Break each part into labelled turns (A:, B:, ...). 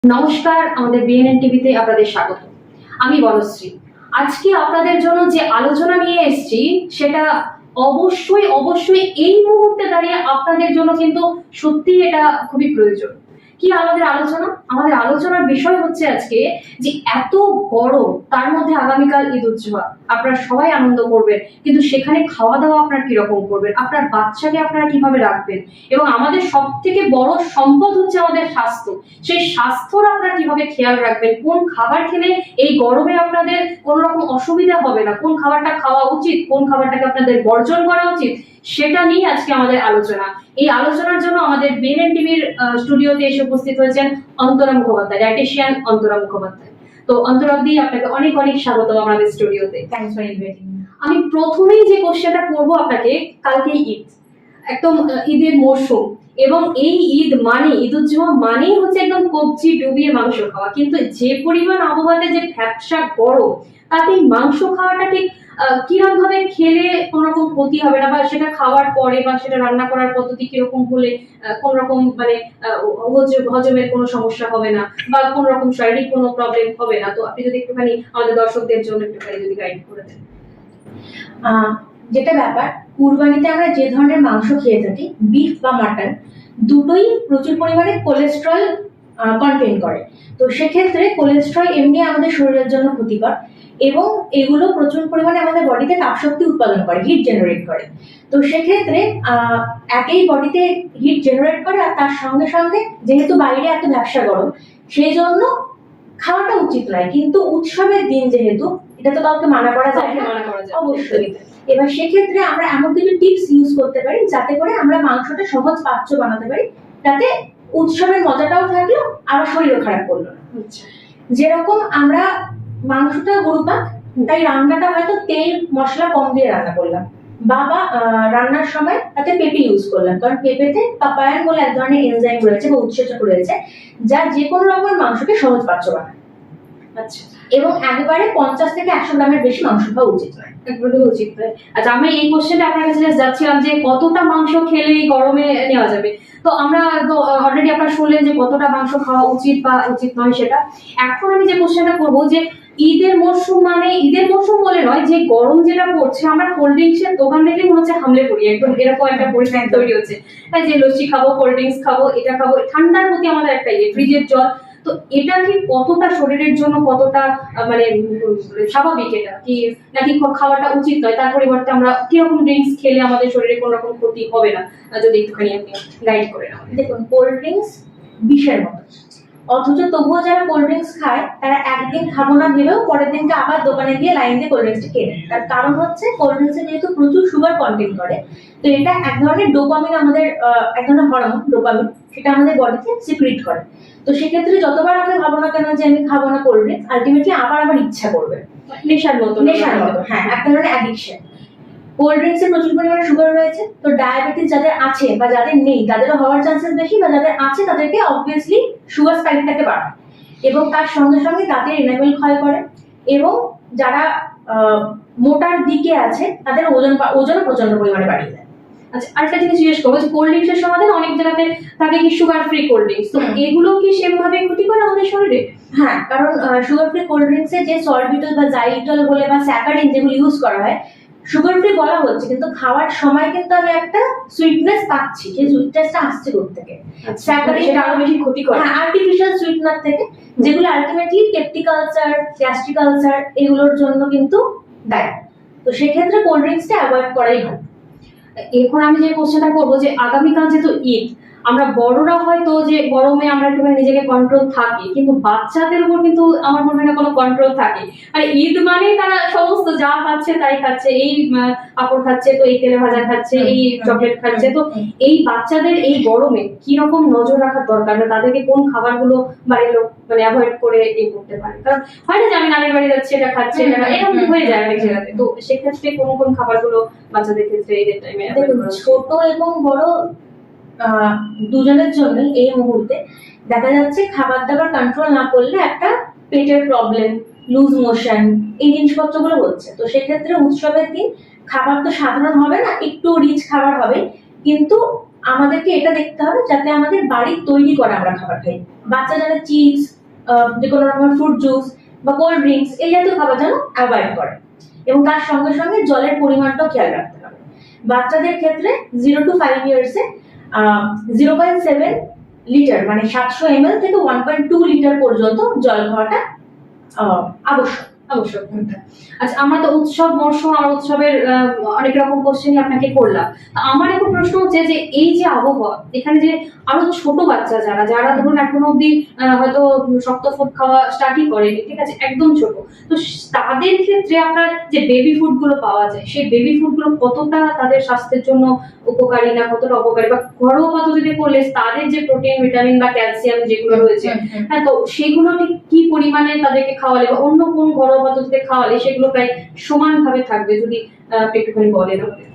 A: নমস্কার, আমাদের বিএনএন টিভিতে আপনাদের স্বাগত। আমি বনশ্রী। আজকে আপনাদের জন্য যে আলোচনা নিয়ে এসেছি সেটা অবশ্যই এই মুহূর্তে দাঁড়িয়ে আপনাদের জন্য কিন্তু সত্যি এটা খুবই প্রয়োজন। কি আমাদের আলোচনা? আমাদের আলোচনার বিষয় হচ্ছে আজকে যে এত গরম, তার মধ্যে আগামীকাল ঈদ উল জুহা। আপনারা সবাই আনন্দ করবেন, কিন্তু সেখানে খাওয়া দাওয়া আপনারা কিরকম করবেন, আপনার বাচ্চাকে আপনারা কিভাবে রাখবেন, এবং আমাদের সব থেকে বড় সম্পদ হচ্ছে আমাদের স্বাস্থ্য। সেই স্বাস্থ্যর আপনারা কিভাবে খেয়াল রাখবেন, কোন খাবার খেলে এই গরমে আপনাদের কোন রকম অসুবিধা হবে না, কোন খাবারটা খাওয়া উচিত, কোন খাবারটাকে আপনাদের বর্জন করা উচিত, সেটা নিয়ে আজকে আমাদের আলোচনা। এই আলোচনার জন্য আমাদের বিএনএন টিভির স্টুডিওতে এসে উপস্থিত হয়েছেন অন্তরা মুখোপাধ্যায়, ডায়েটিশিয়ান অন্তরা মুখোপাধ্যায়। তো অন্তরাদি, আপনাকে অনেক অনেক স্বাগত আমাদের স্টুডিওতে।
B: Thanks for inviting me.
A: আমি প্রথমেই যে কোশ্চেনটা করবো আপনাকে, কালকেই ঈদ, একদম ঈদের মরশুম, এবং এই ঈদ মানে ঈদ উল জুহা মানেই হচ্ছে একদম কবজি ডুবিয়ে মাংস খাওয়া। কিন্তু যে পরিমাণ আবহাওয়াতে যে ভ্যাপসা গরম, তাতে মাংস খাওয়াটা ঠিক কিরকম ভাবে খেলে কোন রকম ক্ষতি হবে না, বা সেটা খাওয়ার পরে বা সেটা রান্না করার পদ্ধতি কিরকম হলে কোন রকম মানে হজমের কোনো সমস্যা হবে না, বা কোন রকম শারীরিক কোনো প্রবলেম হবে না। তো আপনি যদি একটুখানি আমাদের দর্শকদের জন্য একটুখানি যদি গাইড করে দেন।
B: যেটা ব্যাপার, কুরবানিতে আমরা যে ধরনের মাংস খেয়ে থাকি, বিফ বা মাটন, দুটোই প্রচুর পরিমাণে কোলেস্ট্রল কন্টেন করে। তো সেক্ষেত্রে কোলেস্ট্রল এমনি আমাদের শরীরের জন্য ক্ষতিকর, এবং এগুলো প্রচুর পরিমাণে আমাদের বডিতে তাপশক্তি উৎপাদন করে, হিট জেনারেট করে। তো সেক্ষেত্রে একই বডিতে হিট জেনারেট করে, আর তার সঙ্গে সঙ্গে যেহেতু বাইরে এত ব্যবসা গরম, সেই জন্য খাওয়াটা উচিত নয়। কিন্তু উৎসবের দিন যেহেতু, এটা তো কাউকে মানা করা যায় না, অবশ্যই। এবার সেক্ষেত্রে আমরা এমন কিছু টিপস ইউজ করতে পারি যাতে করে আমরা মাংসটা সহজ পাচ্য বানাতে পারি, যাতে উৎসবের মজাটাও থাকলো আর শরীরও খারাপ করলো না। যেরকম আমরা মাংসটা গরুপাক, তাই রান্নাটা হয়তো তেল মশলা কম দিয়ে রান্না করলাম, বা রান্নার সময় তাতে পেঁপে ইউজ করলাম, কারণ পেঁপেতে পাপায়ান বলে এক ধরনের এনজাইম রয়েছে বা উৎসেচক রয়েছে, যা যে কোনো রকমের মাংসকে সহজ পাচ্য বানায়।
A: আচ্ছা,
B: এবং একবারে 50 থেকে 100 গ্রামের বেশি মাংস খাওয়া উচিত নয়,
A: একদমই উচিত নয়। আচ্ছা, আমি এই কোশ্চেনটা আপনার কাছে যাচ্ছিলাম যে কতটা মাংস খেলে এই গরমে নেওয়া যাবে। তো আমরা তো অলরেডি আপনারা শুনলেন যে কতটা মাংস খাওয়া উচিত বা উচিত নয় সেটা। এখন আমি যে কোশ্চেনটা করবো, যে ঈদের মরশুম মানে ঈদের মরশুম বলে নয়, যে গরম যেটা পড়ছে, আমরা কোল্ড ড্রিঙ্কস এর দোকান দেখলেই মনে হচ্ছে হামলে পড়ি, একদম এরকম একটা পরিস্থিতি তৈরি হচ্ছে। তাই যে লস্যি খাবো, কোল্ড ড্রিঙ্কস খাবো, এটা খাবো, ঠান্ডার প্রতি আমাদের একটা ফ্রিজের জল। তো এটা ঠিক কতটা শরীরের জন্য কতটা মানে স্বাভাবিক, এটা কি নাকি খাওয়াটা উচিত নয়, তার পরিবর্তে আমরা কিরকম ড্রিঙ্কস খেলে আমাদের শরীরে কোনো রকম ক্ষতি হবে না, যদি একটুখানি আপনি গাইড করে নেন।
B: দেখুন, কোল্ড ড্রিঙ্কস বিষের মতো, অথচ তবুও যারা কোল্ড ড্রিঙ্কস খায় তারা একদিন খাবো না ভেবেও পরের দিনকে আবার দোকানে গিয়ে লাইন দিয়ে কোল্ড ড্রিঙ্কসটা কেনে। তার কারণ হচ্ছে কোল্ড ড্রিঙ্কসে যেহেতু প্রচুর সুগার কন্টেন্ট করে, তো এটা এক ধরনের ডোপামিন, আমাদের এক ধরনের হরমোন ডোপামিন, সেটা আমাদের বডিতে সিক্রিট করে। তো সেক্ষেত্রে যতবার আমরা ভাবো না কেন যে আমি খাবো না কোল্ড ড্রিঙ্কস, আলটিমেটলি আবার আমার ইচ্ছা করবে,
A: নেশার মতো।
B: হ্যাঁ, এক ধরনের অ্যাডিকশন। কোল্ড ড্রিঙ্কসে প্রচুর পরিমাণে সুগার রয়েছে, তো ডায়াবেটিস যাদের আছে বা যাদের নেই তাদেরও হওয়ার চান্সেস বেশি, বা যাদের আছে তাদেরকে অবভিয়াসলি সুগার স্পাইকটাকে বাড়ায়, এবং তার সঙ্গে সঙ্গে দাঁতের এনামেল ক্ষয় করে, এবং যারা মোটার দিকে আছে তাদের ওজনও প্রচন্ড পরিমাণে বাড়িয়ে দেয়।
A: আচ্ছা, আরেকটা জিনিস জিজ্ঞেস করবো, যে কোল্ড ড্রিঙ্কস এর সমাধান অনেক জায়গাতে থাকে কি সুগার ফ্রি কোল্ড ড্রিঙ্কস, তো এগুলো কি সেভাবে ক্ষতি করে আমাদের শরীরে?
B: হ্যাঁ, কারণ সুগার ফ্রি কোল্ড ড্রিঙ্কসে যে সরবিটল বা জাইলিটল বলে বা স্যাকারিন যেগুলো ইউজ করা হয়, সুগার ফ্রি বলা হচ্ছে, কিন্তু খাওয়ার সময় কিন্তু আমি একটা সুইটনেস পাচ্ছি, যে সুইটনেসটা আসছে কোথা থেকে?
A: স্যাকারিন আরো বেশি ক্ষতি করে,
B: হ্যাঁ, আর্টিফিশিয়াল সুইটনার থেকে, যেগুলো ultimately peptic ulcer, gastric ulcer এগুলোর জন্য কিন্তু দায়ী। তো সেক্ষেত্রে কোল্ড ড্রিঙ্কসটা অ্যাভয়েড করাই ভালো।
A: এখন আমি যে কোশ্চেনটা করবো, যে আগামীকাল যেহেতু ঈদ, আমরা বড়রা হয়তো যে গরমে আমরা একটুখানি নিজেকে কন্ট্রোল থাকি, কিন্তু বাচ্চাদের উপর কিন্তু আমার মনে হয় না কোনো কন্ট্রোল থাকে। আর ঈদ মানে তারা সমস্ত যা খাচ্ছে তাই খাচ্ছে, এই পাপড় খাচ্ছে, তো এই তেলে ভাজা খাচ্ছে, এই চকলেট খাচ্ছে। তো এই বাচ্চাদের এই গরমে কি রকম নজর রাখার দরকার, না তাদেরকে কোন খাবারগুলো বাড়ির লোক মানে অ্যাভয়েড করে করতে পারে? কারণ হয় না যে আমি নানির বাড়ি যাচ্ছি, এটা খাচ্ছে, এরকম হয়ে যায় অনেক জায়গাতে। তো সেক্ষেত্রে কোন কোন খাবারগুলো বাচ্চাদের ক্ষেত্রে ঈদের টাইমে?
B: ছোট এবং বড় দুজনের জন্য এই মুহূর্তে দেখা যাচ্ছে খাবার দাবার কন্ট্রোল না করলে একটা পেটের প্রবলেম, লুজ মোশন, এই জিনিসপত্রগুলো হচ্ছে। তো সেক্ষেত্রে উৎসবের দিন খাবার তো সাধারণ হবে না, একটু রিচ খাবার হবে, কিন্তু আমাদেরকে এটা দেখতে হবে যাতে আমাদের বাড়ির তৈরি করা আমরা খাবার খাই, বাচ্চা যেন চিপস, যে কোনো রকমের ফ্রুট জুস বা কোল্ড ড্রিঙ্কস এই জাতীয় খাবার যেন অ্যাভয়েড করে, এবং তার সঙ্গে সঙ্গে জলের পরিমাণটাও খেয়াল রাখতে হবে। বাচ্চাদের ক্ষেত্রে 0 to 5 ইয়ার্সে 0.7 লিটার মানে 700 ml থেকে 1.2 লিটার পর্যন্ত জল খাওয়াটা আবশ্যক।
A: অবশ্যই। আচ্ছা, আমরা তো উৎসব মরশুম আর উৎসবের অনেক রকম কোশ্চেনই আপনাকে করলাম। আমার এখন প্রশ্ন হচ্ছে যে এই যে আবহাওয়া, এখানে যে আরো ছোট বাচ্চা যারা ধরুন এখনো অব্দি হয়তো শক্ত ফুড খাওয়া স্টার্টই করেনি, ঠিক আছে, একদম ছোট, তো তাদের ক্ষেত্রে আপনার যে বেবি ফুড গুলো পাওয়া যায়, সেই বেবি ফুড গুলো কতটা তাদের স্বাস্থ্যের জন্য উপকারী না কতটা অপকারী, বা ঘরোয়া পদ্ধতিতে করলে তাদের যে প্রোটিন ভিটামিন বা ক্যালসিয়াম যেগুলো রয়েছে, হ্যাঁ, তো সেগুলো ঠিক কি পরিমাণে তাদেরকে খাওয়ালে বা অন্য কোন ঘরোয়া পদ্ধতিতে খাওয়ালে সেগুলো প্রায় সমানভাবে থাকবে, যদি আপনি একটুখানি বলেন আমাদের।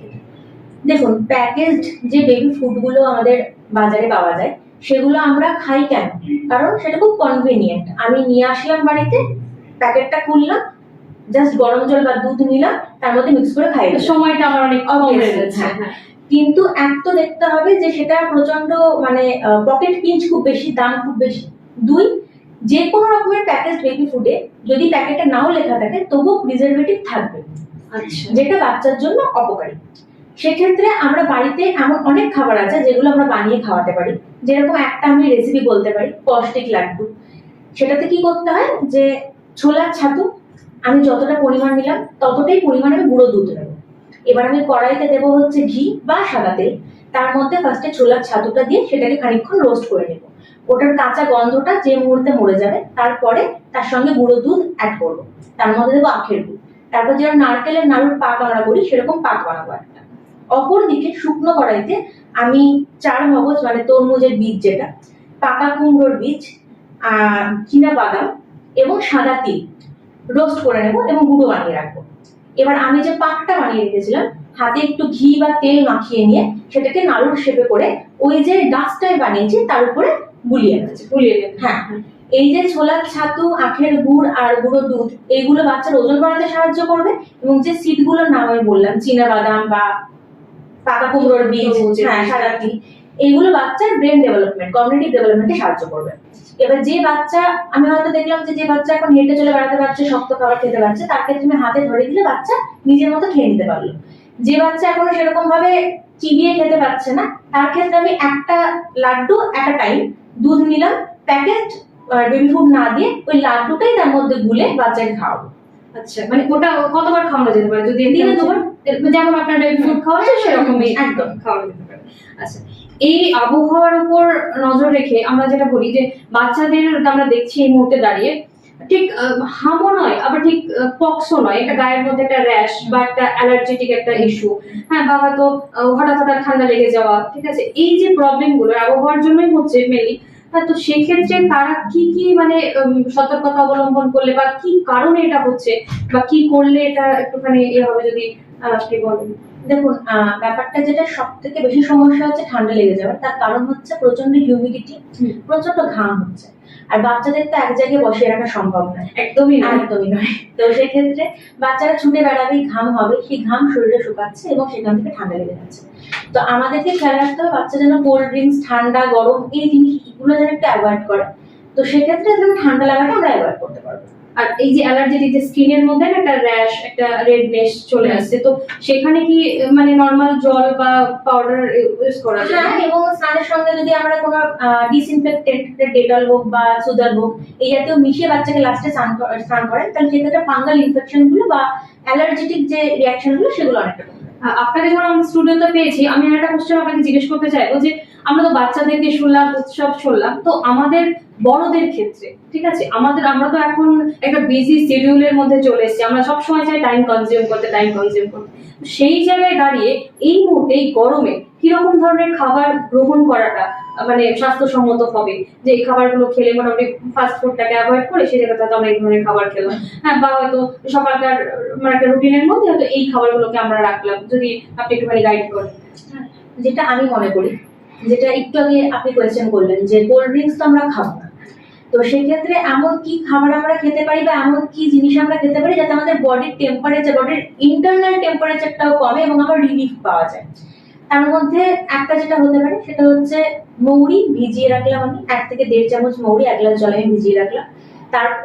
B: দেখুন, প্যাকেজড যে বেবি ফুডগুলো আমাদের বাজারে পাওয়া যায় সেগুলো আমরা খাই কেন? কারণ সেটা খুব কনভিনিয়েন্ট। আমি নিয়ে আসলাম বাড়িতে, প্যাকেটটা খুললাম, জাস্ট গরম জল বা দুধ নিলাম, তার মধ্যে মিক্স করে খাই দিলাম।
A: সময়টা আমার অনেক কম হয়ে যাচ্ছে।
B: হ্যাঁ, কিন্তু এক তো দেখতে হবে যে সেটা প্রচন্ড মানে পকেট পিঞ্চ খুব বেশি, দাম খুব বেশি। দুই, যে কোনো রকমের প্যাকেজ বেবি ফুডে যদি প্যাকেটে নাও লেখা থাকে তবুও প্রিজারভেটিভ থাকবে,
A: আচ্ছা,
B: যেটা বাচ্চার জন্য অপকারী। সেক্ষেত্রে আমরা বাড়িতে এমন অনেক খাবার আছে যেগুলো আমরা বানিয়ে খাওয়াতে পারি। যেরকম একটা আমি রেসিপি বলতে পারি, পৌষ্টিক লাড্ডু। সেটাতে কি করতে হয় যে ছোলার ছাতু আমি যতটা পরিমাণ নিলাম ততটাই পরিমাণে আমি গুঁড়ো দুধ নেব। এবার আমি কড়াইতে দেবো হচ্ছে ঘি বা সাদা তেল, তার মধ্যে ফার্স্টে ছোলার ছাতুটা দিয়ে সেটাকে খানিকক্ষণ রোস্ট করে নেব। ওটার কাঁচা গন্ধটা যে মুহূর্তে মরে যাবে তারপরে তার সঙ্গে গুঁড়ো দুধ অ্যাড করবো, তার মধ্যে দেবো আখের গুড়, তারপর যেরকম নারকেলের নাড়ুর পাক আমরা করি সেরকম পাক বানাবো একটা। অপরদিকে শুকনো কড়াইতে আমি 4 মগজ মানে তরমুজের বীজ, যেটা পাকা কুমড়োর বীজ, চীনা বাদাম এবং সাদা তিল রোস্ট করে নেব এবং গুঁড়ো বানিয়ে রাখবো। এবার আমি যে পাকটা বানিয়ে রেখেছিলাম হাতে একটু ঘি বা তেল মাখিয়ে নিয়ে সেটাকে নাড়ুর শেপে করে ওই যে ডাস্টটাই বানিয়েছি তার উপরে বুলিয়ে নেব। হ্যাঁ, এই যে ছোলার ছাতু, আখের গুড় আর গুঁড়ো দুধ, এইগুলো বাচ্চার ওজন বাড়াতে সাহায্য করবে, এবং যে সিডগুলোর নাম আমি বললাম চীনা বাদাম বা পাকা কুমড়োর বীজ, হ্যাঁ, সাদা তিল, এইগুলো বাচ্চার ব্রেন ডেভেলপমেন্ট, কগনিটিভ ডেভেলপমেন্টে সাহায্য করবে। এবার যে বাচ্চা, আমি হয়তো দেখলাম যে বাচ্চা এখন হেঁটে চলে বেড়াতে পারছে, শক্ত খাবার খেতে পারছে, তার ক্ষেত্রে আমি হাতে ধরে দিলে বাচ্চা নিজের মতো খেয়ে নিতে পারলো। যে বাচ্চা এখনো সেরকম ভাবে চিবিয়ে খেতে পারছে না, তার ক্ষেত্রে আমি একটা লাড্ডু এট আ টাইম দুধ নিলাম, প্যাকেট বেবি ফুড না দিয়ে ওই লাড্ডুটাই তার মধ্যে গুলে বাচ্চাকে খাওয়াবো।
A: আচ্ছা, মানে ওটা কতবার খাওয়ানো যেতে পারে? যদি
B: দিনে 2 বার,
A: যেমন আপনার বেবি ফুড খাওয়া যায় সেরকমই
B: একদম
A: খাওয়ানো যেতে পারে। আচ্ছা, এই আবহাওয়ার উপর নজর রেখে আমরা যেটা বলি যে বাচ্চাদের আমরা দেখছি এই মুহূর্তে দাঁড়িয়ে ঠিক হামও নয় আবার ঠিক পক্সও নয়, একটা গায়ের মধ্যে একটা র্যাশ বা একটা অ্যালার্জেটিক একটা ইস্যু, হ্যাঁ, বা হয়তো হঠাৎ হঠাৎ ঠান্ডা লেগে যাওয়া, ঠিক আছে, এই যে প্রবলেম গুলো আবহাওয়ার জন্যই হচ্ছে মেনলি। তো সেক্ষেত্রে তারা কি কি মানে সতর্কতা অবলম্বন করলে বা কি কারণে এটা হচ্ছে বা কি করলে এটা একটুখানি হবে, যদি আপনি বলেন।
B: দেখুন, ব্যাপারটা যেটা সব থেকে বেশি সমস্যা হচ্ছে ঠান্ডা লেগে যাওয়ার, তার কারণ হচ্ছে প্রচন্ড হিউমিডিটি, প্রচন্ড ঘাম হচ্ছে। আর বাচ্চাদের তো এক জায়গায় বসিয়ে রাখা সম্ভব নয়, একদমই নয়। তো সেক্ষেত্রে বাচ্চারা ছুটে বেড়াবেই, ঘাম হবে, সেই ঘাম শরীরে শুকাচ্ছে এবং সেখান থেকে ঠান্ডা লেগে যাচ্ছে। তো আমাদেরকে খেয়াল রাখতে হবে বাচ্চা যেন কোল্ড ড্রিঙ্কস, ঠান্ডা গরম এই জিনিসগুলো যেন একটু অ্যাভয়েড করে। তো সেক্ষেত্রে যেন ঠান্ডা লাগাটা আমরা অ্যাভয়েড করতে পারবো।
A: আর এই যে অ্যালার্জেটিক যে স্কিনের মধ্যে একটা র্যাশ, একটা রেডনেস চলে আসছে, তো সেখানে কি মানে নরমাল জল বা পাউডার ইউজ করা যায়?
B: হ্যাঁ, এবং স্নানের সঙ্গে যদি আমরা কোনো ডিসইনফেক্টেন্ট, ডেটল হোক বা সুদার হোক এই জাতীয় মিশিয়ে বাচ্চাকে লাস্টে স্নান করেন, তাহলে সেক্ষেত্রে ফাঙ্গাল ইনফেকশন গুলো বা অ্যালার্জেটিক যে রিয়াকশন গুলো সেগুলো অনেকটা কমবে।
A: আপনাকে যখন আমরা স্টুডেন্টটা পেয়েছি, আমি একটা কোশ্চেন আপনাকে জিজ্ঞেস করতে চাইবো যে আমরা তো বাচ্চাদেরকে শুনলাম, উৎসব শুনলাম, তো আমাদের বড়দের ক্ষেত্রে, ঠিক আছে, আমরা তো এখন একটা বিজি শিডিউলের মধ্যে চলে এসেছি, আমরা সব সময় চাই টাইম কনজিউম করতে। সেই জায়গায় দাঁড়িয়ে এই মুহূর্তে এই গরমে কিরকম ধরনের খাবার গ্রহণ করাটা মানে স্বাস্থ্যসম্মত হবে, যে এই খাবারগুলো খেলে মোটামুটি ফাস্ট ফুডটাকে অ্যাভয়েড করে সেই জায়গাতে আমরা এই ধরনের খাবার খেলাম, হ্যাঁ, বা হয়তো সকালকার মানে একটা রুটিনের মধ্যে হয়তো এই খাবারগুলোকে আমরা রাখলাম, যদি আপনি একটুখানি গাইড করেন।
B: যেটা আমি মনে করি, যেটা একটু আগে আপনি কোয়েশ্চেন করলেন যে কোল্ড ড্রিঙ্কস তো আমরা খাবো না, তো সেক্ষেত্রে এমন কি খাবার আমরা খেতে পারি বা এমন কি জিনিস আমরা খেতে পারি যাতে আমাদের বডির টেম্পারেচার, বডির ইন্টারনাল টেম্পারেচারটাও কমে এবং আমার রিলিফ পাওয়া যায়। তার মধ্যে একটা যেটা হতে পারে সেটা হচ্ছে মৌরি ভিজিয়ে রাখলাম আমি 1 থেকে 1.5 চামচ মৌরি 1 গ্লাস জলে আমি ভিজিয়ে রাখলাম।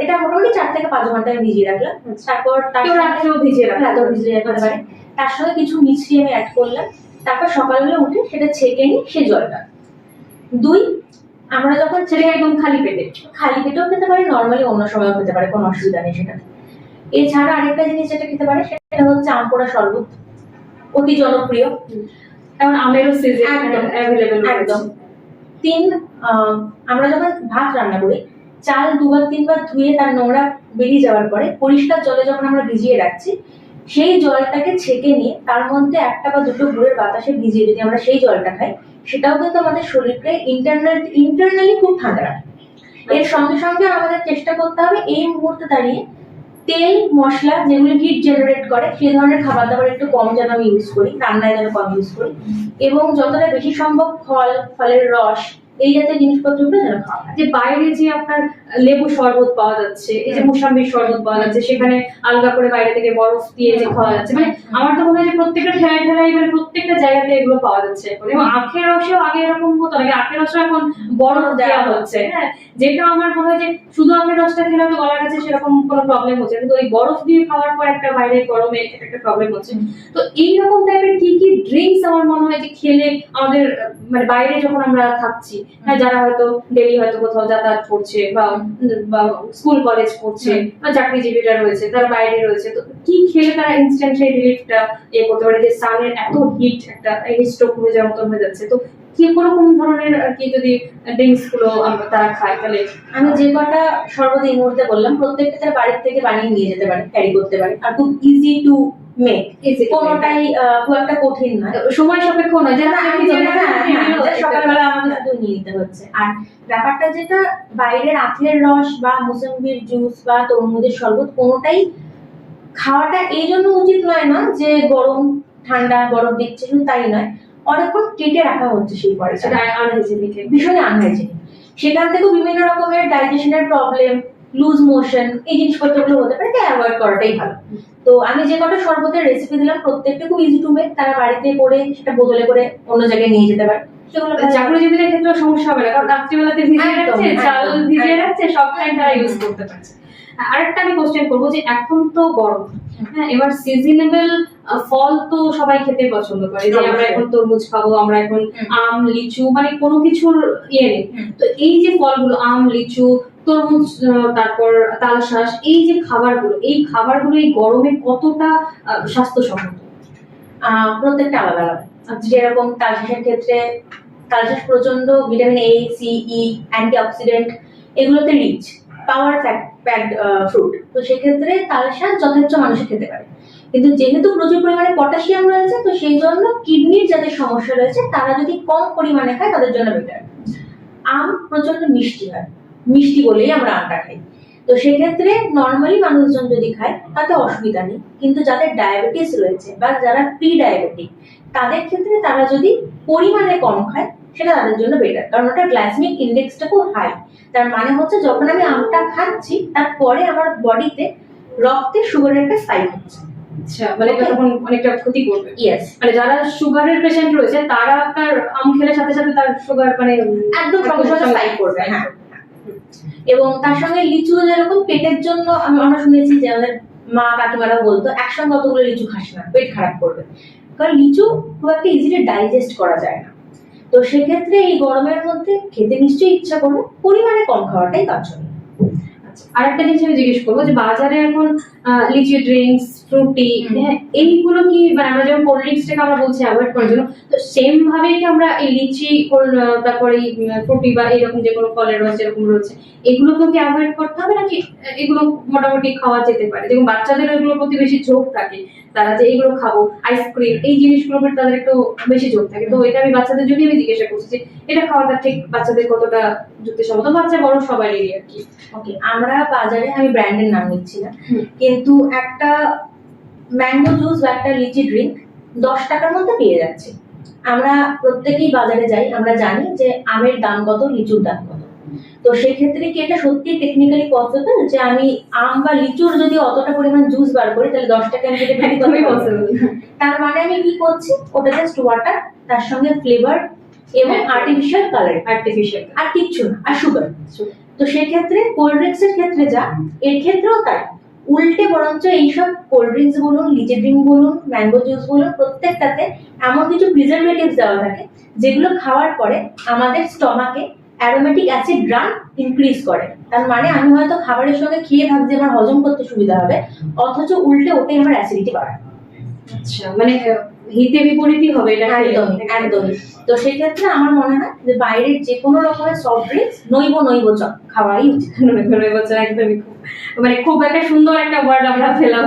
B: এটা মোটামুটি 4 থেকে 5 ঘন্টা আমি ভিজিয়ে রাখলাম। তারপর
A: কেউ রাত্রেও ভিজিয়ে রাখতে
B: রাতেও ভিজিয়ে রাখতে পারে। তার সঙ্গে কিছু মিছরি আমি অ্যাড করলাম। তারপর সকালবেলা উঠে সেটা ছেঁকে নিই সেই জলটা। 2, আমরা যখন
A: সেটা একদম খালি পেটেও
B: খেতে পারি, নর্মালি অন্য সময়ও খেতে পারে, কোনো অসুবিধা নেই সেটা। এছাড়া আরেকটা জিনিস যেটা খেতে পারে সেটা হচ্ছে আম পোড়া শরবত, অতি জনপ্রিয়।
A: কারণ আমেরও সিজন
B: একদম
A: অ্যাভেলেবল
B: একদম। 3, আমরা যখন ভাত রান্না করি চাল 2-3 বার ধুয়ে তার নোংরা বেরিয়ে যাওয়ার পরে পরিষ্কার জলে যখন আমরা ভিজিয়ে রাখছি, সেই জলটাকে ছেঁকে নিয়ে তার মধ্যে 1টা বা 2টো গুড়ের বাতাসে ভিজিয়ে যদি আমরা সেই জলটা খাই, সেটাও কিন্তু আমাদের শরীরকে ইন্টারনালি খুব ঠান্ডা রাখে। এর সঙ্গে সঙ্গে আমাদের চেষ্টা করতে হবে এই মুহূর্তে দাঁড়িয়ে তেল মশলা যেগুলো হিট জেনারেট করে সেই ধরনের খাবার দাবার একটু কম যেন আমি ইউজ করি, রান্নায় যেন কম ইউজ করি, এবং যতটা বেশি সম্ভব ফলের রস এই জাতীয় জিনিসপত্রগুলো যেন খাওয়া হয়।
A: যে বাইরে যে আপনার লেবু শরবত পাওয়া যাচ্ছে, এই যে মুসাম্বির শরবত পাওয়া যাচ্ছে, সেখানে আলগা করে বাইরে থেকে বরফ দিয়ে যে খাওয়া যাচ্ছে, মানে আমার তো মনে হয় যে প্রত্যেকটা ঠেলায় মানে প্রত্যেকটা জায়গাতে এগুলো পাওয়া যাচ্ছে এখন। এবং আখের রসেও আগে এরকম হতো না, আখের রসও এখন বরফ দেওয়া হচ্ছে, হ্যাঁ, যেটা আমার মনে হয় যে শুধু আখের রসটা খেলে হয়তো গলার কাছে সেরকম কোনো প্রবলেম হচ্ছে, কিন্তু ওই বরফ দিয়ে খাওয়ার পর একটা বাইরে গরমে একটা প্রবলেম হচ্ছে। তো এইরকম টাইপের কি কি ড্রিঙ্কস আমার মনে হয় যে খেলে আমাদের মানে বাইরে যখন আমরা থাকছি, হ্যাঁ, যারা হয়তো ডেলি হয়তো কোথাও যাতায়াত করছে বা স্কুল কলেজ করছে বা চাকরিজীবীরা রয়েছে, তারা বাইরে রয়েছে, তো কি খেলে তারা ইনস্ট্যান্ট সেই রিলিফটা করতে পারে? যে সানের এত হিট একটা স্ট্রোক হয়ে যাওয়ার মতন হয়ে যাচ্ছে, তো কি কোন ধরনের আর কি যদি ড্রিঙ্কস গুলো আমরা তারা খায়, তাহলে
B: আমি যে কটা শরবত এই মুহূর্তে বললাম প্রত্যেকটা তারা বাড়ির থেকে বানিয়ে নিয়ে যেতে পারে, ক্যারি করতে পারে, আর খুব ইজি টু মেক, কোনোটাই খুব একটা কঠিন নয়,
A: সময় সাপেক্ষ নয়, যেটা
B: সকালবেলা আমাদের শুধু নিয়ে নিতে হচ্ছে। আর ব্যাপারটা যেটা বাইরের আখের রস বা মুসম্বির জুস বা তরমুজের শরবত কোনোটাই খাওয়াটা এই জন্য উচিত নয় না যে গরম ঠান্ডা বরফ দিচ্ছে, শুধু তাই নয়, অনেকক্ষণ কেটে রাখা হচ্ছে সেই পরে,
A: সেটা আনহাইজেনিক,
B: ভীষণই আনহাইজেনিক। সেখান থেকেও বিভিন্ন রকমের ডাইজেশনের প্রবলেম, লুজ মোশন, এই জিনিসপত্রগুলো হতে পারে, তাই অ্যাভয়েড করাটাই ভালো। তো আমি যে কটা শরবতের রেসিপি দিলাম প্রত্যেকটা খুব ইজি টু মেক, তারা বাড়িতে করে সেটা বোতলে করে অন্য জায়গায় নিয়ে যেতে পারে, সেগুলো
A: চাকরিজীবীদের ক্ষেত্রে সমস্যা হবে না, কারণ রাত্রিবেলাতে ভিজিয়ে রাখছে, চাল ভিজিয়ে রাখছে, সব টাইম তারা ইউজ করতে পারছে। আরেকটা আমি কোশ্চেন করবো যে এখন তো গরম, হ্যাঁ, এবার সিজনেবল ফল তো সবাই খেতে পছন্দ করে, যে আমরা এখন তরমুজ খাবো, আমরা এখন আম লিচু, মানে কোনো কিছুর ইয়ে নেই। তো এই যে ফলগুলো আম লিচু তরমুজ তারপর তালশাঁস, এই যে খাবারগুলো এই গরমে কতটা স্বাস্থ্যসম্মত?
B: প্রত্যেকটা আলাদা আলাদা। যেরকম তালশাঁসের ক্ষেত্রে তালশাঁস প্রচন্ড vitamin A C E antioxidant এগুলোতে রিচ, পাওয়ার প্যাকড ফ্রুট, তো সেক্ষেত্রে তালশাঁস যথেষ্ট মানুষে খেতে পারে। কিন্তু যেহেতু প্রচুর পরিমাণে পটাশিয়াম রয়েছে, তো সেই জন্য কিডনির যাদের সমস্যা রয়েছে তারা যদি কম পরিমাণে খায় তাদের জন্য বেটার। আম প্রচন্ড মিষ্টি হয়, মিষ্টি বলেই আমরা আমটা খাই, তো সেক্ষেত্রে নর্মালি মানুষজন যদি খায় তাতে অসুবিধা নেই। কিন্তু যাদের ডায়াবেটিস রয়েছে বা যারা প্রি ডায়াবেটিক, তাদের ক্ষেত্রে তারা যদি পরিমাণে কম খায় সেটা তাদের জন্য বেটার, কারণ ওটা গ্লাইসেমিক ইন্ডেক্সটা খুব হাই। তার মানে হচ্ছে যখন আমি আমটা খাচ্ছি তারপরে আমার বডিতে রক্তে সুগারের একটা স্পাইক হচ্ছে।
A: আচ্ছা, মানে তখন অনেকটা ক্ষতি করবে।
B: ইয়েস,
A: মানে যারা সুগারের পেশেন্ট রয়েছে তারা আপনার আম খেলে সাথে সাথে তার সুগার মানে
B: একদম সঙ্গে সঙ্গে স্পাইক করবে। হ্যাঁ, এবং তার সঙ্গে লিচু যেরকম পেটের জন্য আমরা শুনেছি যে আমাদের মা কাকিমারা বলতো একসঙ্গে অতগুলো লিচু খাস না, পেট খারাপ করবে, কারণ লিচু খুব একটা ইজিলি ডাইজেস্ট করা যায় না। তো সেক্ষেত্রে এই গরমের মধ্যে খেতে নিশ্চয়ই ইচ্ছা করবে, পরিমাণে কম খাওয়াটাই বাঞ্ছনীয়।
A: আরেকটা জিনিস আমি জিজ্ঞেস করবো যে বাজারে এখন লিচি ড্রিঙ্কস ফ্রুটি, হ্যাঁ, এইগুলো কি মানে আমরা যেমন কোল্ড ড্রিঙ্কসটাকে আমরা বলছি অ্যাভয়েড করার জন্য, তো সেম ভাবে কি আমরা এই লিচি তারপরে ফ্রুটি বা এরকম যে কোনো ফলের রস এরকম রয়েছে এগুলোকে কি অ্যাভয়েড করতে হবে, নাকি এগুলো মোটামুটি খাওয়া যেতে পারে? যেমন বাচ্চাদের এগুলোর প্রতি বেশি ঝোঁক থাকে, তারা যে এগুলো খাবো আইসক্রিম এই জিনিসগুলোর প্রতি তাদের একটু বেশি ঝোঁক থাকে, তো এটা আমি বাচ্চাদের জন্য আমি জিজ্ঞাসা করছি যে এটা খাওয়াটা ঠিক বাচ্চাদের কতটা যুক্তিসম্মত, বাচ্চা বড় সবারই আর কি।
B: ওকে, আমরা বাজারে, আমি ব্র্যান্ডের নাম নিচ্ছি না, কিন্তু একটা ম্যাঙ্গো জুস বা একটা লিচি ড্রিঙ্ক 10 টাকার মধ্যে পেয়ে যাচ্ছে। আমরা প্রত্যেকেই বাজারে যাই, আমরা জানি যে আমের দাম কত, লিচুর দাম কত, তো সেই ক্ষেত্রে কি এটা সত্যি টেকনিক্যালি পসিবল যে আমি আম বা লিচুর যদি অতটা পরিমাণ জুস বার করি তাহলে 10 টাকা আমি সেটা বিক্রি করতে পারবো? তার মানে আমি কি করছি, ওটা জাস্ট ওয়াটার, তার সঙ্গে ফ্লেভার এবং আর্টিফিশিয়াল কালার, আর কিচ্ছু না, আর সুগার। তো সেক্ষেত্রে কোল্ড ড্রিঙ্কস এর ক্ষেত্রে যা, এর ক্ষেত্রেও তাই। উল্টে বরঞ্চ এইসব কোল্ড ড্রিঙ্কস বলুন, লিচি ড্রিঙ্ক বলুন, ম্যাঙ্গো জুস বলুন, প্রত্যেকটাতে এমন কিছু প্রিজারভেটিভস দেওয়া থাকে যেগুলো খাওয়ার পরে আমাদের স্টমাকে অ্যারোমেটিক অ্যাসিড গ্রাম ইনক্রিজ করে। তার মানে আমি হয়তো খাবারের সঙ্গে খেয়ে ভাবছি আমার হজম করতে সুবিধা হবে, অথচ উল্টে ওটাই আমার অ্যাসিডিটি বাড়ায়।
A: আচ্ছা, মানে হিতে বিপরীতই হবে এটা।
B: একদমই একদমই। তো সেই ক্ষেত্রে আমার মনে হয় যে বাইরের যে কোনো রকমের সফট ড্রিঙ্কস নৈব খাওয়াই উচিত।
A: একদমই মানে খুব একটা সুন্দর একটা ওয়ার্ড আমরা পেলাম।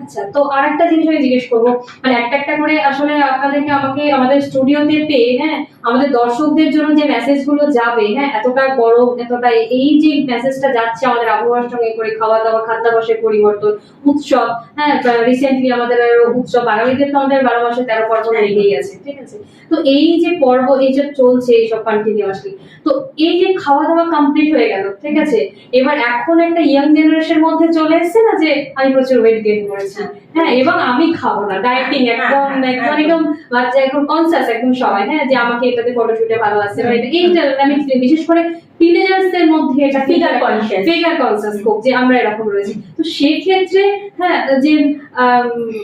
A: আচ্ছা, তো আর একটা জিনিস আমি জিজ্ঞেস করবো, মানে একটা একটা করে আসলে আপনাদেরকে আমাকে আমাদের স্টুডিওতে পেয়ে, হ্যাঁ, আমাদের দর্শকদের জন্য যে মেসেজ গুলো যাবে, হ্যাঁ, এতটা গরম, এতটা এই যে মেসেজটা যাচ্ছে আমাদের আবহাওয়ার সঙ্গে করে, খাওয়া দাওয়া, খাদ্যাভ্যাসের পরিবর্তন, উৎসব, হ্যাঁ, রিসেন্টলি আমাদের উৎসব, বাঙালিদের তো আমাদের 12 মাসে 13 পার্বণ লেগেই আছে, ঠিক আছে? তো এই যে পর্ব এই যে চলছে এইসব কন্টিনিউয়াসলি, তো এই যে খাওয়া দাওয়া কমপ্লিট হয়ে গেল, ঠিক আছে, এবার এখন একটা ইয়াং জেনারেশন মধ্যে চলে এসেছে না যে আমি প্রচুর ওয়েট গেইন করেছি, হ্যাঁ, এবং আমি খাবো না, ডায়েটিং একদম একদম একদম বাচ্চা এখন কনসাস একদম সবাই, হ্যাঁ, যে আমাকে এটাতে ফটোশুটে ভালো আসছে, এইটা আমি বিশেষ করে টিনেজার্সদের মধ্যে এটা ফিগার কনসাস খুব, যে আমরা এরকম রয়েছি। তো সেই ক্ষেত্রে হ্যাঁ, যে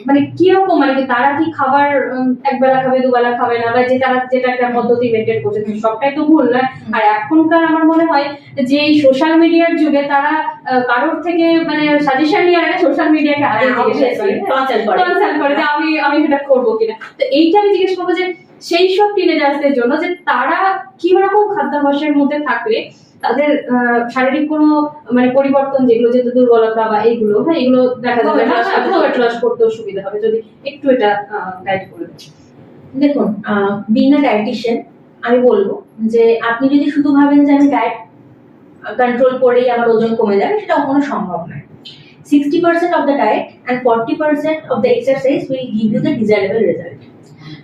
A: মানে কিরকম, মানে কি তারা কি খাবার একবেলা খাবে, দুবেলা খাবে না, বা যে তারা যেটা একটা পদ্ধতি মেনটেন করছে, সবটাই তো ভুল নয়। আর এখনকার আমার মনে হয় যে এই সোশ্যাল মিডিয়ার যুগে তারা কারোর থেকে মানে সাজেশন নিয়ে আনে, সোশ্যাল মিডিয়াকে আগে কনসাল্ট করে যে আমি এটা করবো কিনা। তো এইটা আমি জিজ্ঞেস করবো যে সেই সব টিনেজার্সদের জন্য যে তারা কি রকম খাদ্যাভ্যাসের মধ্যে থাকলে তাদের শারীরিক কোনো মানে পরিবর্তন, যেগুলো যেহেতু দুর্বলতা বা এইগুলো, হ্যাঁ, এগুলো দেখা যাবে ওয়েট লস করতেও সুবিধা হবে, যদি একটু এটা গাইড করে দেন।
B: দেখুন, বিং আ ডায়েটিশিয়ান আমি বলবো যে আপনি যদি শুধু ভাবেন যে আমি ডায়েট কন্ট্রোল করেই আমার ওজন কমে যাবে, সেটা কখনো সম্ভব নয়। 60% of the diet and 40% of the exercise will give you the desirable result.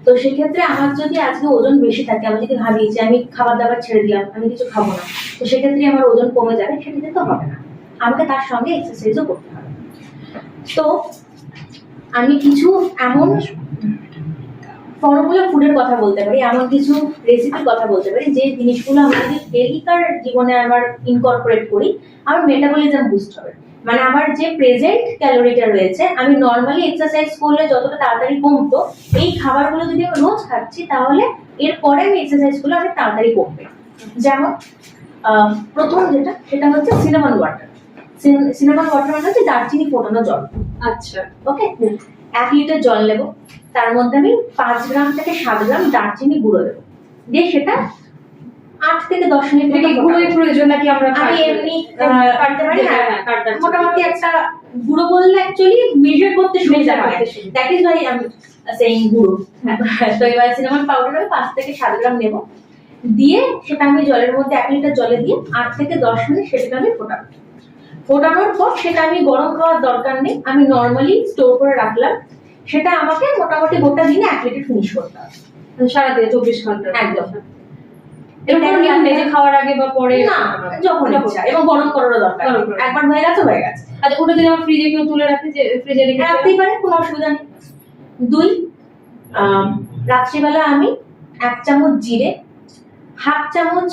B: তো সেক্ষেত্রে আমার যদি আজকে ওজন বেশি থাকে, আমি যদি ভাবি যে আমি খাবার দাবার ছেড়ে দিলাম, আমি কিছু খাবো না, তো সেক্ষেত্রে আমার ওজন কমে যাবে, সেটা কিন্তু হবে না। আমাকে তার সঙ্গে এক্সারসাইজও করতে হবে। তো আমি কিছু এমন ফর্মুলা ফুডের কথা বলতে পারি, এমন কিছু রেসিপির কথা বলতে পারি যে জিনিসগুলো আমি যদি ডেইলিকার জীবনে আমার ইনকর্পোরেট করি, আমার মেটাবলিজম বুস্ট হবে। মানে আমার যে প্রেজেন্ট ক্যালোরিটা রয়েছে, আমি নর্মালি এক্সারসাইজ করলে যতটা তাড়াতাড়ি কমতো, এই খাবারগুলো যদি আমি রোজ খাচ্ছি, তাহলে এরপরে আমি এক্সারসাইজগুলো অনেক তাড়াতাড়ি কমবে। যেমন প্রথম যেটা, সেটা হচ্ছে সিনামন ওয়াটার। সিনামন ওয়াটার মানে হচ্ছে দারচিনি ফোটানো জল।
A: আচ্ছা,
B: ওকে, 1 লিটার জল নেব, তার মধ্যে আমি 5 গ্রাম থেকে 7 গ্রাম দারচিনি গুঁড়ো দেবো, দিয়ে সেটা 8 থেকে 10 মিনিট থেকে
A: গুঁড়োর প্রয়োজন নাকি আমরা
B: আমি এমনি কাটতে পারি। মোটামুটি একটা গুঁড়ো বললে অ্যাকচুয়ালি মেজার করতে সুবিধা হয়, দ্যাট ইজ ওয়াই আমি সেইং গুঁড়ো। তো এবার সিনামন পাউডার আমি 5 থেকে 7 গ্রাম নেব, দিয়ে সেটা আমি জলের মধ্যে 1 লিটার জলে দিয়ে 8 থেকে 10 মিনিট সেটা আমি ফোটাবো। ফোটানোর পর সেটা আমি গরম খাওয়ার দরকার নেই, আমি নর্মালি স্টোর করে রাখলাম। সেটা আমাকে মোটামুটি গোটা দিনে 1 লিটার ফিনিশ করতে হবে,
A: সারাদিনে 24 ঘন্টা
B: একদম।
A: এরকম নিয়ম নেই যে খাওয়ার আগে বা পরে,
B: না, যখন ইচ্ছা, এবং গরম করারও দরকার নেই, একবার হয়ে গেছে হয়ে গেছে।
A: আচ্ছা, ওটা যদি আমরা ফ্রিজে কেউ তুলে রাখে, যে ফ্রিজে রেখে
B: রাখতেই পারে, কোনো অসুবিধা নেই। 2, রাত্রিবেলা আমি 1 চামচ জিরে, 1/2 চামচ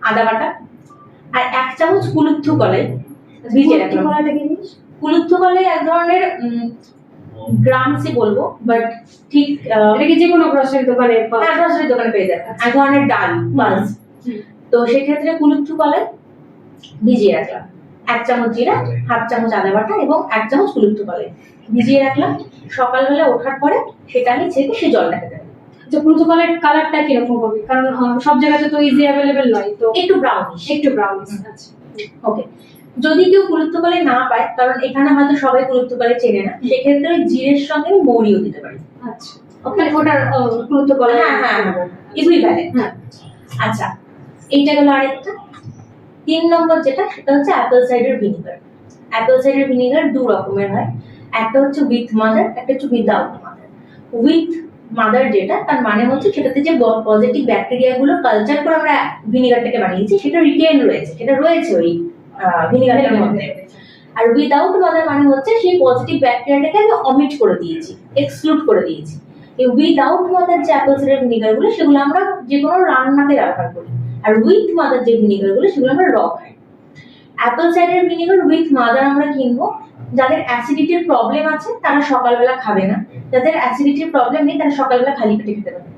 B: আদা বাটা, আর 1 চামচ কুলুত্থু কলাই ভিজিয়ে রাখলাম। কুলুত্থু কলাই এক ধরনের গ্রামসই বলবো, বাট ঠিক
A: এটা কি যে কোনো গ্রসারি দোকানে
B: গ্রসারি দোকানে পেয়ে যাবে, এক ধরনের ডাল পালস। তো সেক্ষেত্রে কুলুত্থু কলাই ভিজিয়ে রাখলাম, 1 চামচ জিরা, 1/2 চামচ আদা বাটা এবং 1 চামচ কুলুত্থু কলাই ভিজিয়ে রাখলাম। সকালবেলা ওঠার পরে সেটা আমি ছেঁকে সেই জলটাকে দেবো।
A: যে প্রোটোকলের কালারটা কিরকম হবে, কারণ সব জায়গাতে তো ইজি অ্যাভেলেবেল নয়, তো
B: একটু ব্রাউনিশ।
A: আচ্ছা,
B: ওকে। যদি কেউ কুলুত্থু কলাই না পায়, কারণ এখানে হয়তো সবাই কুলুত্থু কলাই চেনে না, সেক্ষেত্রে জিরের সঙ্গে আমি মৌরিও দিতে পারি।
A: আচ্ছা, ওকে, ওটার প্রোটোকল,
B: হ্যাঁ, ইকুইভ্যালেন্ট। হ্যাঁ, আচ্ছা, এইটা গেল আরেকটা। 3 নম্বর যেটা, সেটা হচ্ছে apple cider vinegar. Apple cider vinegar 2 রকমের হয়, একটা হচ্ছে উইথ মাদার, একটা হচ্ছে উইদাউট মাদার। উইথ মাদার যেটা, তার মানে হচ্ছে সেটাতে যে পজিটিভ ব্যাকটেরিয়া গুলো কালচার করে আমরা ভিনিগারটাকে বানিয়েছি সেটা রিটেন রয়েছে, সেটা রয়েছে ওই ভিনিগারের মধ্যে। আর উইদাউট মাদার মানে হচ্ছে সেই পজিটিভ ব্যাকটেরিয়াটাকে আমি অমিট করে দিয়েছি, এক্সক্লুড করে দিয়েছি। এই উইদাউট মাদার যে অ্যাপল সাইডার ভিনিগার গুলো সেগুলো আমরা যে কোনো রান্নাতে ব্যবহার করি, আর উইথ মাদার যে ভিনিগার গুলো সেগুলো আমরা র খাই। Apple cider vinegar with mother আমরা কিনবো যাদের অ্যাসিডিটির প্রবলেম আছে তারা সকালবেলা খাবে না, যাদের অ্যাসিডিটির প্রবলেম নেই তারা সকালবেলা খালি পেটে খেতে পারে।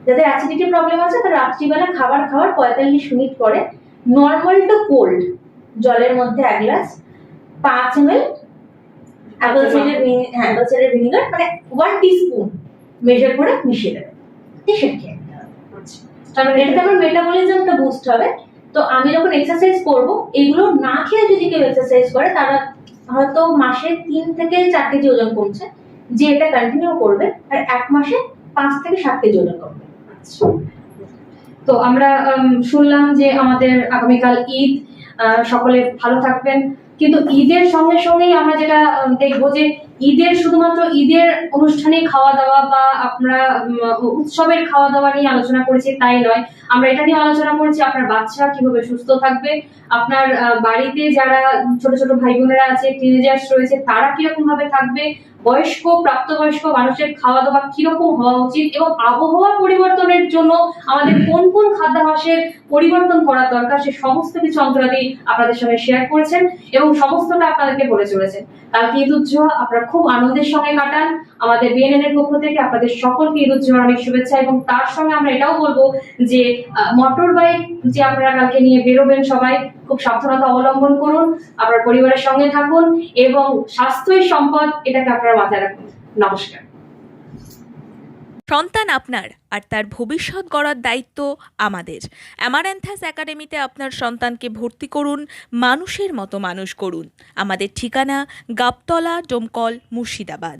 B: যাদের অ্যাসিডিটির প্রবলেম আছে তারা রাত্রিবেলা খাবার খাওয়ার 45 মিনিট পরে নর্মাল টু কোল্ড জলের মধ্যে 1 glass 5 ml apple cider vinegar মানে 1 টিস্পুন মেজার করে মিশিয়ে দেবে, সেটা খেয়ে নিতে হবে। তার মানে এটাতে আমার মেটাবলিজমটা বুস্ট হবে। তো আমি যখন এক্সারসাইজ করব, এগুলো না খেয়ে যদি কেউ এক্সারসাইজ করে তারা হয়তো মাসে 3 থেকে 4 কেজি ওজন কমছে, যে এটা কন্টিনিউ করবে আর 1 মাসে 5 থেকে 7 কেজি ওজন কমবে।
A: তো আমরা শুনলাম যে আমাদের আগামীকাল ঈদ, সকলে ভালো থাকবেন। কিন্তু ঈদের সঙ্গে সঙ্গেই আমরা যেটা দেখবো যে ঈদের শুধুমাত্র ঈদের অনুষ্ঠানে খাওয়া দাওয়া বা আমরা উৎসবের খাওয়া দাওয়া নিয়ে আলোচনা করেছি তাই নয়, আমরা এটা নিয়ে আলোচনা করেছি আপনার বাচ্চা কিভাবে সুস্থ থাকবে, আপনার বাড়িতে যারা ছোট ছোট ভাই বোনেরা আছে, টিনেজার্স রয়েছে, তারা কিরকম ভাবে থাকবে, বয়স্ক প্রাপ্তবয়স্ক মানুষের খাওয়া দাওয়া কিরকম হওয়া উচিত, এবং আবহাওয়া পরিবর্তনের জন্য আমাদের কোন কোন খাদ্যাভ্যাসের পরিবর্তন করা দরকার, সে সমস্ত কিছু অন্তরাদি আপনাদের সঙ্গে শেয়ার করেছেন এবং সমস্তটা আপনাদেরকে বলে চলেছেন। কালকে ঈদ উদ জোহা আপনারা খুব আনন্দের সঙ্গে কাটান। আমাদের বিএনএন এর পক্ষ থেকে আপনাদের সকলকে ঈদ উদ জোহার অনেক শুভেচ্ছা, এবং তার সঙ্গে আমরা এটাও বলবো যে মোটর বাইক যে আপনারা কালকে নিয়ে বেরোবেন সবাই খুব সাবধানতা অবলম্বন করুন, আপনার পরিবারের সঙ্গে থাকুন এবং স্বাস্থ্যই সম্পদ, এটাকে আপনারা মাথায় রাখুন। নমস্কার।
C: সন্তান আপনার আর তার ভবিষ্যৎ গড়ার দায়িত্ব আমাদের। অ্যামারান্থাস একাডেমিতে আপনার সন্তানকে ভর্তি করুন, মানুষের মতো মানুষ করুন। আমাদের ঠিকানা গাবতলা, ডোমকল, মুর্শিদাবাদ।